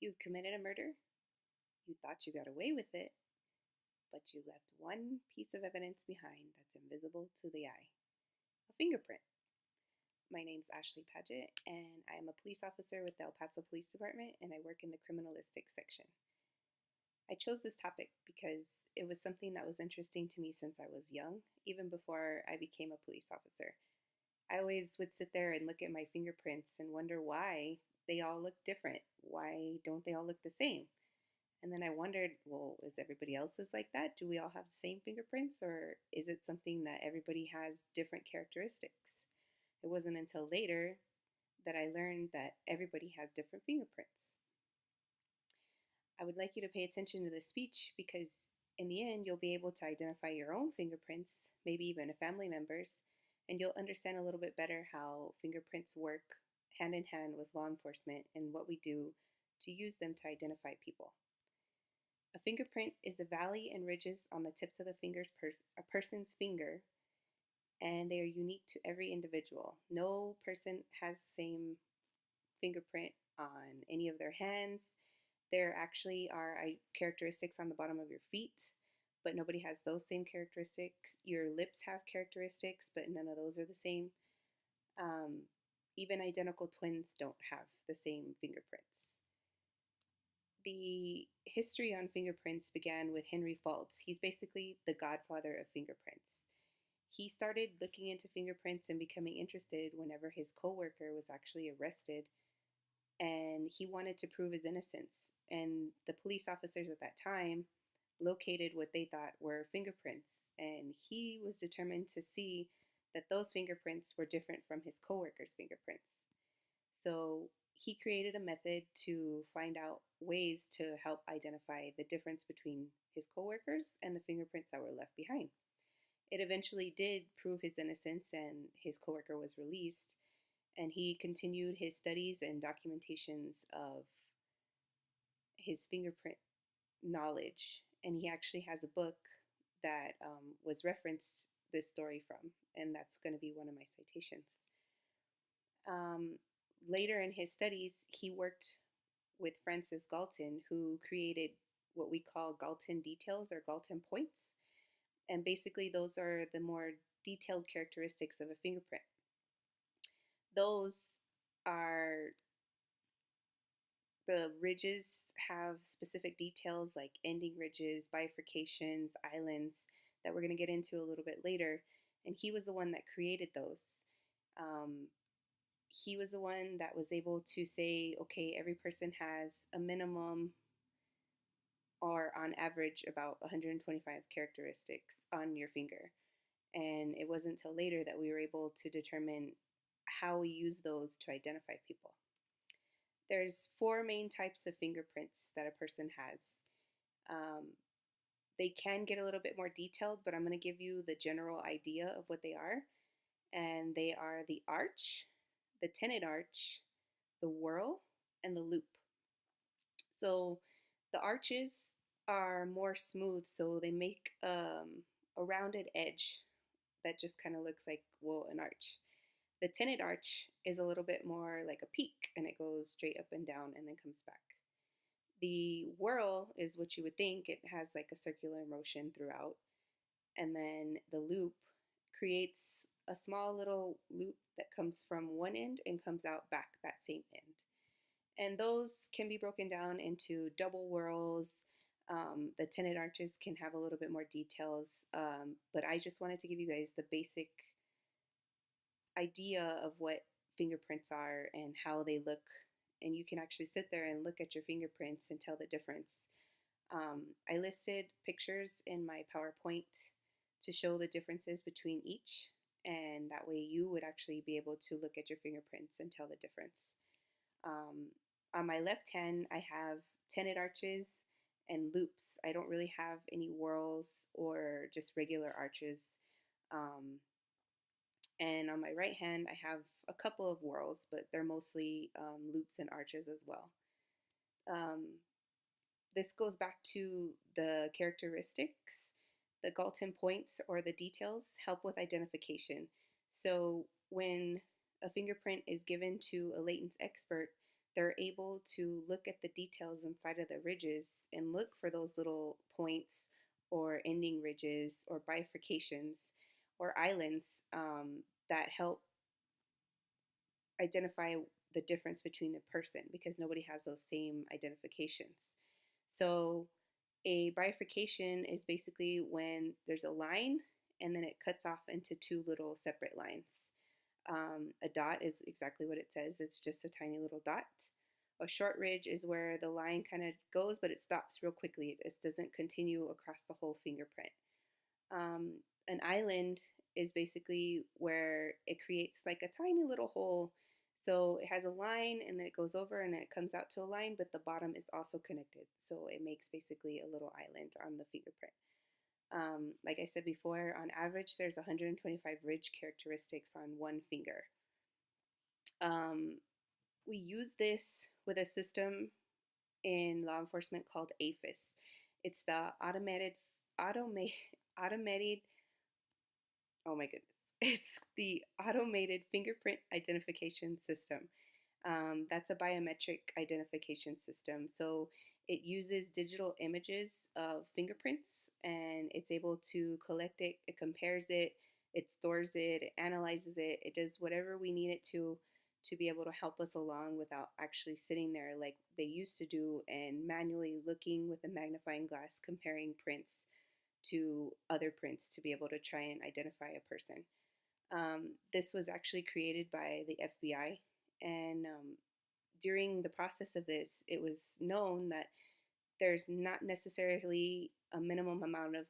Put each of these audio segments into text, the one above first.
You've committed a murder, you thought you got away with it, but you left one piece of evidence behind that's invisible to the eye: a fingerprint. My name's Ashley Paget, and I am a police officer with the El Paso Police Department, and I work in the criminalistic section. I chose this topic because it was something that was interesting to me since I was young, even before I became a police officer. I always would sit there and look at my fingerprints and wonder why they all look different. Why don't they all look the same? And then I wondered, well, is everybody else's like that? Do we all have the same fingerprints, or is it something that everybody has different characteristics? It wasn't until later that I learned that everybody has different fingerprints. I would like you to pay attention to this speech because, in the end, you'll be able to identify your own fingerprints, maybe even a family member's, and you'll understand a little bit better how fingerprints work hand in hand with law enforcement and what we do to use them to identify people. A fingerprint is the valley and ridges on the tips of the fingers a person's finger, and they are unique to every individual. No person has the same fingerprint on any of their hands. There actually are characteristics on the bottom of your feet, but nobody has those same characteristics. Your lips have characteristics, but none of those are the same. Um, Even identical twins don't have the same fingerprints. The history on fingerprints began with Henry Faults. He's basically the godfather of fingerprints. He started looking into fingerprints and becoming interested whenever his coworker was actually arrested, and he wanted to prove his innocence. And the police officers at that time located what they thought were fingerprints, and he was determined to see that those fingerprints were different from his coworker's fingerprints. So he created a method to find out ways to help identify the difference between his coworkers and the fingerprints that were left behind. It eventually did prove his innocence, and his coworker was released, and he continued his studies and documentations of his fingerprint knowledge. And he actually has a book that was referenced this story from, and that's going to be one of my citations. Um, Later in his studies, he worked with Francis Galton, who created what we call Galton details or Galton points. And basically, those are the more detailed characteristics of a fingerprint. Those are the ridges have specific details like ending ridges, bifurcations, islands that we're going to get into a little bit later. And he was the one that created those. Um, he was the one that was able to say, okay, every person has a minimum or on average about 125 characteristics on your finger. And it wasn't until later that we were able to determine how we use those to identify people. There's four main types of fingerprints that a person has. Um, they can get a little bit more detailed, but I'm going to give you the general idea of what they are. And they are the arch, the tinted arch, the whorl, and the loop. So the arches are more smooth, so they make a rounded edge that just kind of looks like, well, an arch. The tinted arch is a little bit more like a peak, and it goes straight up and down and then comes back. The whorl is what you would think. It has like a circular motion throughout. And then the loop creates a small little loop that comes from one end and comes out back that same end. And those can be broken down into double whorls. The tinted arches can have a little bit more details, but I just wanted to give you guys the basic idea of what fingerprints are and how they look. And you can actually sit there and look at your fingerprints and tell the difference. I listed pictures in my PowerPoint to show the differences between each, and that way you would actually be able to look at your fingerprints and tell the difference. On my left hand, I have tinted arches and loops. I don't really have any whorls or just regular arches. And on my right hand, I have a couple of whorls, but they're mostly loops and arches as well. This goes back to the characteristics. The Galton points or the details help with identification. So when a fingerprint is given to a latent expert, they're able to look at the details inside of the ridges and look for those little points or ending ridges or bifurcations or islands that help identify the difference between the person because nobody has those same identifications. So, a bifurcation is basically when there's a line and then it cuts off into two little separate lines. A dot is exactly what it says, it's just a tiny little dot. A short ridge is where the line kind of goes, but it stops real quickly. It doesn't continue across the whole fingerprint. An island is basically where it creates like a tiny little hole. So it has a line and then it goes over and then it comes out to a line, but the bottom is also connected. So it makes basically a little island on the fingerprint. Like I said before, on average, there's 125 ridge characteristics on one finger. Um, we use this with a system in law enforcement called AFIS. It's the automated automated oh my goodness. It's the automated fingerprint identification system. That's a biometric identification system. So it uses digital images of fingerprints and it's able to collect it, it compares it stores it analyzes it, it does whatever we need it to be able to help us along without actually sitting there like they used to do and manually looking with a magnifying glass comparing prints to other prints to be able to try and identify a person. This was actually created by the FBI, and during the process of this, it was known that there's not necessarily a minimum amount of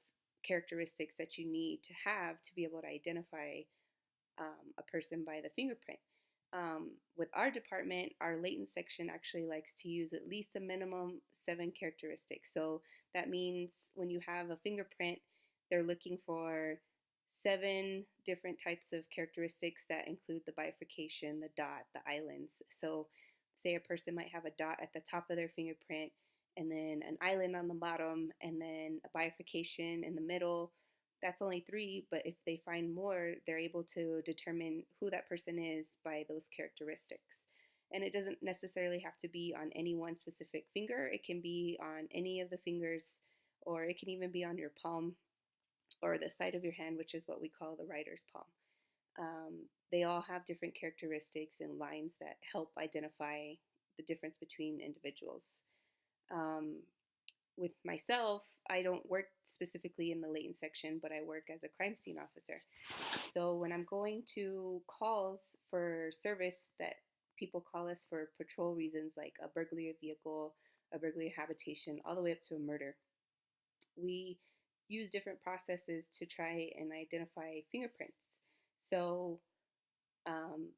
characteristics that you need to have to be able to identify a person by the fingerprint. With our department, our latent section actually likes to use at least a minimum 7 characteristics. So that means when you have a fingerprint, they're looking for 7 different types of characteristics that include the bifurcation, the dot, the islands. So, say a person might have a dot at the top of their fingerprint, and then an island on the bottom, and then a bifurcation in the middle. That's only 3, but if they find more, they're able to determine who that person is by those characteristics. And it doesn't necessarily have to be on any one specific finger, it can be on any of the fingers, or it can even be on your palm or the side of your hand, which is what we call the writer's palm. They all have different characteristics and lines that help identify the difference between individuals. Um, with myself, I don't work specifically in the latent section, but I work as a crime scene officer. So when I'm going to calls for service that people call us for patrol reasons like a burglary of vehicle, a burglary of habitation, all the way up to a murder, we use different processes to try and identify fingerprints. So,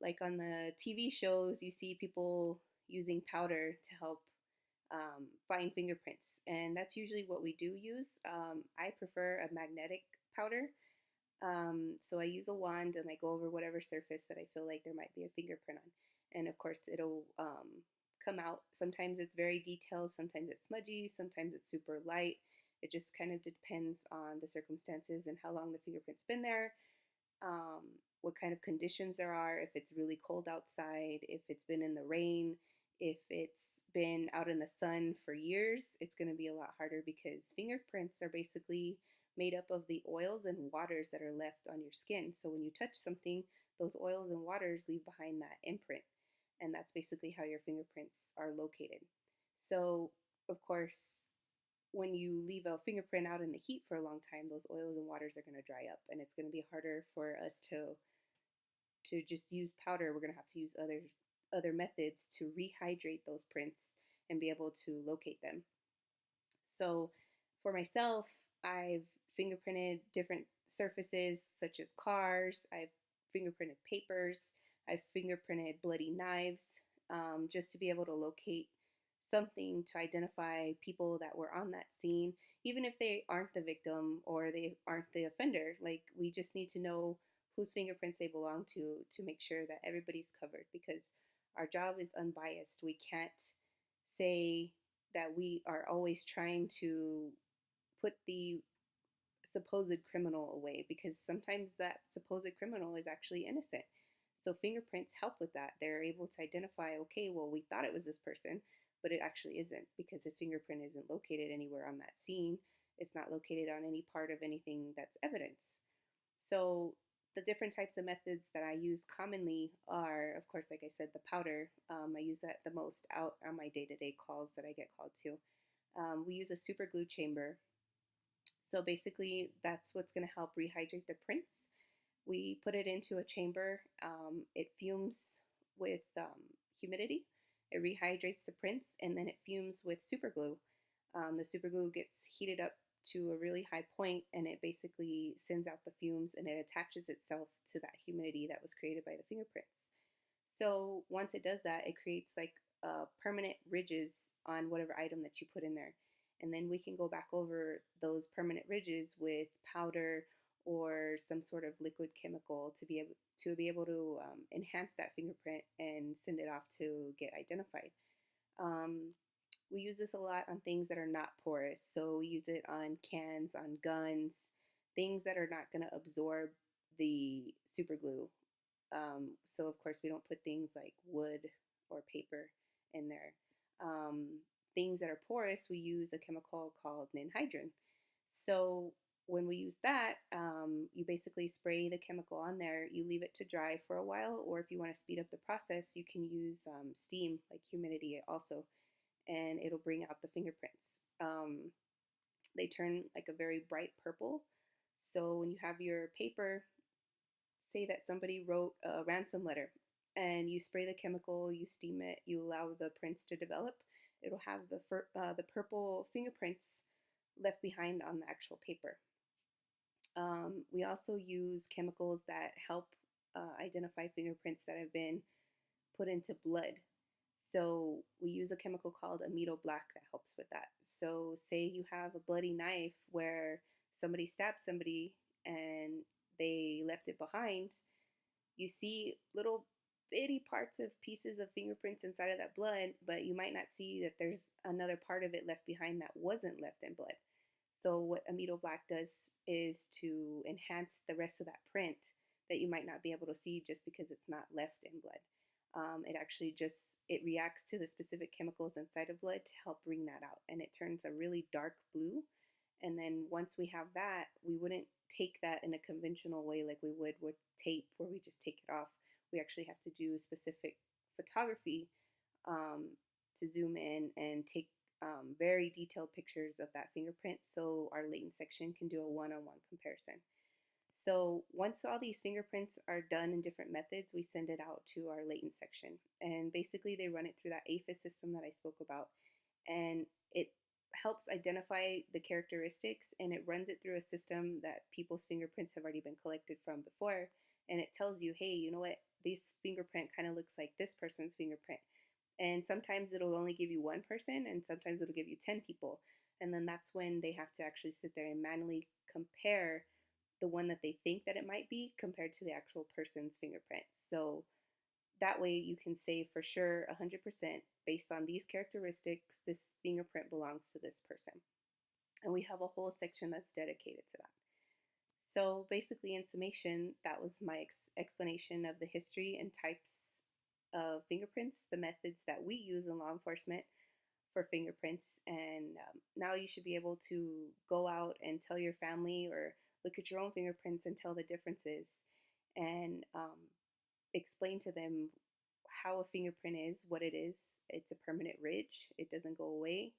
like on the TV shows, you see people using powder to help find fingerprints, and that's usually what we do use. I prefer a magnetic powder, so I use a wand and I go over whatever surface that I feel like there might be a fingerprint on, and of course it'll come out. Sometimes it's very detailed, sometimes it's smudgy, sometimes it's super light. It just kind of depends on the circumstances and how long the fingerprint's been there, um, what kind of conditions there are, if it's really cold outside, if it's been in the rain, if it's been out in the sun for years, it's going to be a lot harder because fingerprints are basically made up of the oils and waters that are left on your skin. So when you touch something, those oils and waters leave behind that imprint. And that's basically how your fingerprints are located. So, of course, when you leave a fingerprint out in the heat for a long time, those oils and waters are going to dry up, and it's going to be harder for us to just use powder. We're going to have to use other methods to rehydrate those prints and be able to locate them. So, for myself, I've fingerprinted different surfaces such as cars. I've fingerprinted papers. I've fingerprinted bloody knives, just to be able to locate something to identify people that were on that scene, even if they aren't the victim or they aren't the offender. Like, we just need to know whose fingerprints they belong to make sure that everybody's covered because our job is unbiased. We can't say that we are always trying to put the supposed criminal away because sometimes that supposed criminal is actually innocent. So fingerprints help with that. They're able to identify, okay, well, we thought it was this person, but it actually isn't because his fingerprint isn't located anywhere on that scene. It's not located on any part of anything that's evidence. So the different types of methods that I use commonly are, of course, like I said, the powder. I use that the most out on my day-to-day calls that I get called to. We use a super glue chamber. So basically, that's what's going to help rehydrate the prints. We put it into a chamber. It fumes with humidity. It rehydrates the prints, and then it fumes with super glue. The super glue gets heated up to a really high point, and it basically sends out the fumes, and it attaches itself to that humidity that was created by the fingerprints. So once it does that, it creates like permanent ridges on whatever item that you put in there. And then we can go back over those permanent ridges with powder or some sort of liquid chemical to be able to enhance that fingerprint and send it off to get identified. Um, we use this a lot on things that are not porous. So we use it on cans, on guns, things that are not going to absorb the super glue. So of course we don't put things like wood or paper in there. Um, Things that are porous, we use a chemical called ninhydrin. So when we use that, you basically spray the chemical on there. You leave it to dry for a while, or if you want to speed up the process, you can use steam, like humidity, also, and it'll bring out the fingerprints. They turn like a very bright purple. So when you have your paper, say that somebody wrote a ransom letter and you spray the chemical, you steam it, you allow the prints to develop, it'll have the purple fingerprints left behind on the actual paper. We also use chemicals that help identify fingerprints that have been put into blood. So we use a chemical called amido black that helps with that. So say you have a bloody knife where somebody stabbed somebody and they left it behind, you see little bitty parts of pieces of fingerprints inside of that blood, but you might not see that there's another part of it left behind that wasn't left in blood. So what amido black does is to enhance the rest of that print that you might not be able to see just because it's not left in blood. It actually just it reacts to the specific chemicals inside of blood to help bring that out, and it turns a really dark blue. And then once we have that, we wouldn't take that in a conventional way like we would with tape, where we just take it off. We actually have to do specific photography to zoom in and take very detailed pictures of that fingerprint so our latent section can do a one-on-one comparison. So once all these fingerprints are done in different methods, we send it out to our latent section. And basically they run it through that APHIS system that I spoke about. And it helps identify the characteristics, and it runs it through a system that people's fingerprints have already been collected from before. And it tells you, hey, you know what? This fingerprint kind of looks like this person's fingerprint. And sometimes it'll only give you one person, and sometimes it'll give you 10 people. And then that's when they have to actually sit there and manually compare the one that they think that it might be compared to the actual person's fingerprint. So that way you can say for sure 100% based on these characteristics, this fingerprint belongs to this person. And we have a whole section that's dedicated to that. So basically, in summation, that was my explanation of the history and types of fingerprints, the methods that we use in law enforcement for fingerprints. And now you should be able to go out and tell your family or look at your own fingerprints and tell the differences, and explain to them how a fingerprint is, what it is. It's a permanent ridge, it doesn't go away.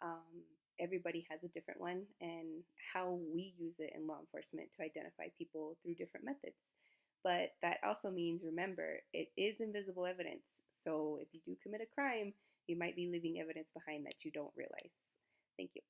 Um, Everybody has a different one, and how we use it in law enforcement to identify people through different methods. But that also means, remember, it is invisible evidence. So if you do commit a crime, you might be leaving evidence behind that you don't realize. Thank you.